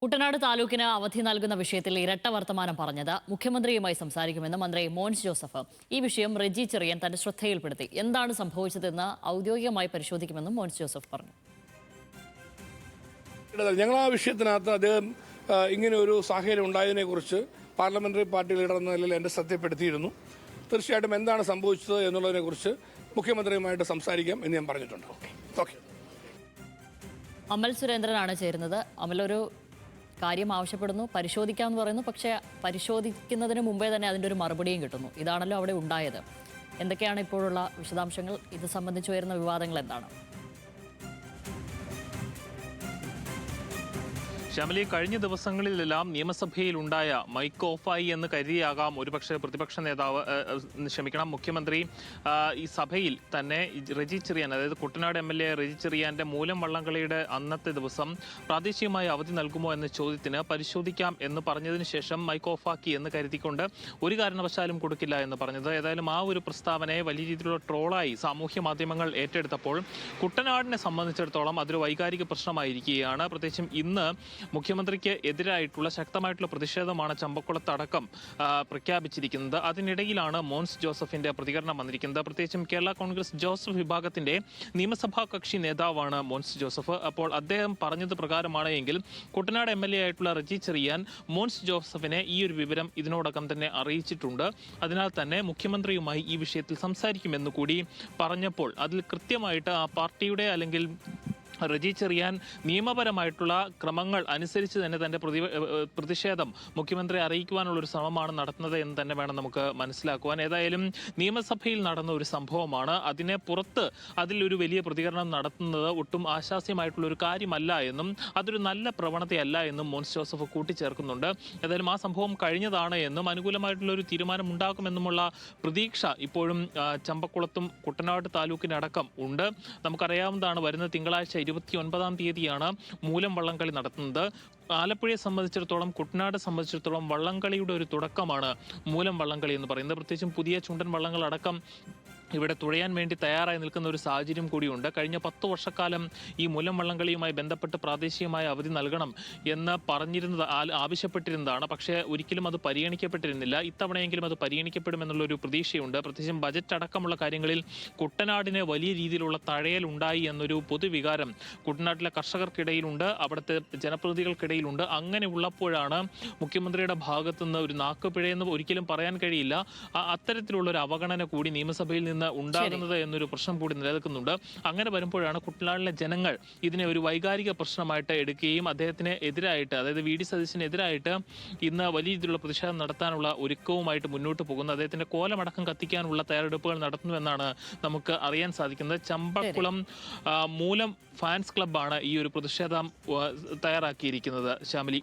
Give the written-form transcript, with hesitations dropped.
കുട്ടനാട് താലൂക്കിന് അവധി നൽകുന്ന വിഷയത്തിൽ ഇരട്ട വർത്തമാനം പറഞ്ഞത് മുഖ്യമന്ത്രിയുമായി സംസാരിക്കുമെന്ന് മന്ത്രി മോൻസ് ജോസഫ്. ഈ വിഷയം റെജി ചെറിയാൻ തന്റെ ശ്രദ്ധയിൽപ്പെടുത്തി. എന്താണ് സംഭവിച്ചതെന്ന് ഔദ്യോഗികമായി പരിശോധിക്കുമെന്നും മോൻസ് ജോസഫ് പറഞ്ഞു. ഞങ്ങൾ ആ വിഷയത്തിനകത്ത് അദ്ദേഹം ഇങ്ങനെ ഒരു സാഹചര്യം ഉണ്ടായതിനെക്കുറിച്ച് പാർലമെന്ററി പാർട്ടി ലീഡർ എന്ന നിലയിൽ എന്റെ ശ്രദ്ധപ്പെടുത്തിയിരുന്നു. തീർച്ചയായിട്ടും എന്താണ് സംഭവിച്ചത് എന്നുള്ളതിനെക്കുറിച്ച് മുഖ്യമന്ത്രിയുമായിട്ട് സംസാരിക്കാം എന്ന് ഞാൻ പറഞ്ഞിട്ടുണ്ട്. ഓക്കെ. അമൽ സുരേന്ദ്രനാണ് ചേരുന്നത്. അമൽ ഒരു കാര്യം ആവശ്യപ്പെടുന്നു, പരിശോധിക്കാമെന്ന് പറയുന്നു. പക്ഷേ പരിശോധിക്കുന്നതിന് മുമ്പേ തന്നെ അതിൻ്റെ ഒരു മറുപടിയും കിട്ടുന്നു. ഇതാണല്ലോ അവിടെ ഉണ്ടായത്. എന്തൊക്കെയാണ് ഇപ്പോഴുള്ള വിശദാംശങ്ങൾ? ഇത് സംബന്ധിച്ച് വരുന്ന വിവാദങ്ങൾ എന്താണ്? ശ്യാമലി, കഴിഞ്ഞ ദിവസങ്ങളിലെല്ലാം നിയമസഭയിൽ ഉണ്ടായ മൈക്ക് ഓഫായി എന്ന് കരുതിയാകാം ഒരുപക്ഷെ പ്രതിപക്ഷ നേതാവ് മുഖ്യമന്ത്രി ഈ സഭയിൽ തന്നെ റെജി ചെറിയാൻ, അതായത് കുട്ടനാട് MLA റെജി ചെറിയാന്റെ മൂലം വള്ളംകളിയുടെ അന്നത്തെ ദിവസം പ്രാദേശികമായി അവധി നൽകുമോ എന്ന ചോദ്യത്തിന് പരിശോധിക്കാം എന്ന് പറഞ്ഞതിന് ശേഷം മൈക്ക് ഓഫാക്കി എന്ന് കരുതിക്കൊണ്ട് ഒരു കാരണവശാലും കൊടുക്കില്ല എന്ന് പറഞ്ഞത്. ഏതായാലും ആ ഒരു പ്രസ്താവനയെ വലിയ രീതിയിലുള്ള ട്രോളായി സാമൂഹ്യ മാധ്യമങ്ങൾ ഏറ്റെടുത്തപ്പോൾ കുട്ടനാടിനെ സംബന്ധിച്ചിടത്തോളം അതൊരു വൈകാരിക പ്രശ്നമായിരിക്കുകയാണ്. പ്രത്യേകിച്ചും ഇന്ന് മുഖ്യമന്ത്രിക്ക് എതിരായിട്ടുള്ള ശക്തമായിട്ടുള്ള പ്രതിഷേധമാണ് ചമ്പക്കുളത്തടക്കം പ്രഖ്യാപിച്ചിരിക്കുന്നത്. അതിനിടയിലാണ് മോൻസ് ജോസഫിന്റെ പ്രതികരണം വന്നിരിക്കുന്നത്. പ്രത്യേകിച്ചും കേരള കോൺഗ്രസ് ജോസഫ് വിഭാഗത്തിന്റെ നിയമസഭാ കക്ഷി നേതാവാണ് മോൻസ് ജോസഫ്. അപ്പോൾ അദ്ദേഹം പറഞ്ഞത് പ്രകാരമാണ് എങ്കിൽ കുട്ടനാട് MLA ആയിട്ടുള്ള റെജി ചെറിയാൻ മോൻസ് ജോസഫിനെ ഈ ഒരു വിവരം ഇതിനോടകം തന്നെ അറിയിച്ചിട്ടുണ്ട്. അതിനാൽ തന്നെ മുഖ്യമന്ത്രിയുമായി ഈ വിഷയത്തിൽ സംസാരിക്കുമെന്ന് കൂടി പറഞ്ഞപ്പോൾ അതിൽ കൃത്യമായിട്ട് ആ പാർട്ടിയുടെ അല്ലെങ്കിൽ റെജി ചെറിയാൻ നിയമപരമായിട്ടുള്ള ക്രമങ്ങൾ അനുസരിച്ച് തന്നെ തന്റെ പ്രതിഷേധം മുഖ്യമന്ത്രി അറിയിക്കുവാനുള്ള ഒരു ശ്രമമാണ് നടത്തുന്നത് എന്ന് തന്നെ വേണം നമുക്ക് മനസ്സിലാക്കുവാൻ. ഏതായാലും നിയമസഭയിൽ നടന്ന ഒരു സംഭവമാണ്. അതിനെ പുറത്ത് അതിലൊരു വലിയ പ്രതികരണം നടത്തുന്നത് ഒട്ടും ആശാസ്യമായിട്ടുള്ള ഒരു കാര്യമല്ല എന്നും അതൊരു നല്ല പ്രവണതയല്ല എന്നും മോൻസ് ജോസഫ് കൂട്ടിച്ചേർക്കുന്നുണ്ട്. ഏതായാലും ആ സംഭവം കഴിഞ്ഞതാണ് എന്നും അനുകൂലമായിട്ടുള്ള ഒരു തീരുമാനം ഉണ്ടാക്കുമെന്നുമുള്ള പ്രതീക്ഷ ഇപ്പോഴും ചമ്പക്കുളത്തും കുട്ടനാട് താലൂക്കിനടക്കം ഉണ്ട്. നമുക്കറിയാവുന്നതാണ്, വരുന്ന തിങ്കളാഴ്ച 29-ാം തീയതിയാണ് മൂലം വള്ളംകളി നടത്തുന്നത്. ആലപ്പുഴയെ സംബന്ധിച്ചിടത്തോളം, കുട്ടനാട് സംബന്ധിച്ചിടത്തോളം വള്ളംകളിയുടെ ഒരു തുടക്കമാണ് മൂലം വള്ളംകളി എന്ന് പറയുന്നത്. പ്രത്യേകിച്ചും പുതിയ ചുണ്ടൻ വള്ളങ്ങൾ അടക്കം ഇവിടെ തുഴയാൻ വേണ്ടി തയ്യാറായി നിൽക്കുന്ന ഒരു സാഹചര്യം കൂടിയുണ്ട്. കഴിഞ്ഞ 10 വർഷക്കാലം ഈ മൂലം വള്ളംകളിയുമായി ബന്ധപ്പെട്ട് പ്രാദേശികമായ അവധി നൽകണം എന്ന് ആവശ്യപ്പെട്ടിരുന്നതാണ്. പക്ഷേ ഒരിക്കലും അത് പരിഗണിക്കപ്പെട്ടിരുന്നില്ല. ഇത്തവണയെങ്കിലും അത് പരിഗണിക്കപ്പെടുമെന്നുള്ളൊരു പ്രതീക്ഷയുണ്ട്. പ്രത്യേകിച്ചും ബജറ്റ് അടക്കമുള്ള കാര്യങ്ങളിൽ കുട്ടനാടിന് വലിയ രീതിയിലുള്ള തഴയൽ ഉണ്ടായി എന്നൊരു പൊതുവികാരം കുട്ടനാട്ടിലെ കർഷകർക്കിടയിലുണ്ട്, അവിടുത്തെ ജനപ്രതിനിധികൾക്കിടയിലുണ്ട്. അങ്ങനെ ഉള്ളപ്പോഴാണ് മുഖ്യമന്ത്രിയുടെ ഭാഗത്തുനിന്ന് ഒരു നാക്കുപിഴയെന്ന് ഒരിക്കലും പറയാൻ കഴിയില്ല, അത്തരത്തിലുള്ള ഒരു അവഗണന കൂടി നിയമസഭയിൽ നിന്ന് ഉണ്ടാകുന്നത് എന്നൊരു പ്രശ്നം കൂടി നിലനിൽക്കുന്നുണ്ട്. അങ്ങനെ വരുമ്പോഴാണ് കുട്ടനാട്ടിലെ ജനങ്ങൾ ഇതിനെ ഒരു വൈകാരിക പ്രശ്നമായിട്ട് എടുക്കുകയും അദ്ദേഹത്തിന് എതിരായിട്ട്, അതായത് VD സതീശനെതിരായിട്ട് ഇന്ന് വലിയ രീതിയിലുള്ള പ്രതിഷേധം നടത്താനുള്ള ഒരുക്കവുമായിട്ട് മുന്നോട്ട് പോകുന്നത്. അദ്ദേഹത്തിന്റെ കോലമടക്കം കത്തിക്കാനുള്ള തയ്യാറെടുപ്പുകൾ നടത്തുന്നുവെന്നാണ് നമുക്ക് അറിയാൻ സാധിക്കുന്നത്. ചമ്പക്കുളം മൂലം ഫാൻസ് ക്ലബ്ബാണ് ഈ ഒരു പ്രതിഷേധം തയ്യാറാക്കിയിരിക്കുന്നത്. ശ്യാമലി.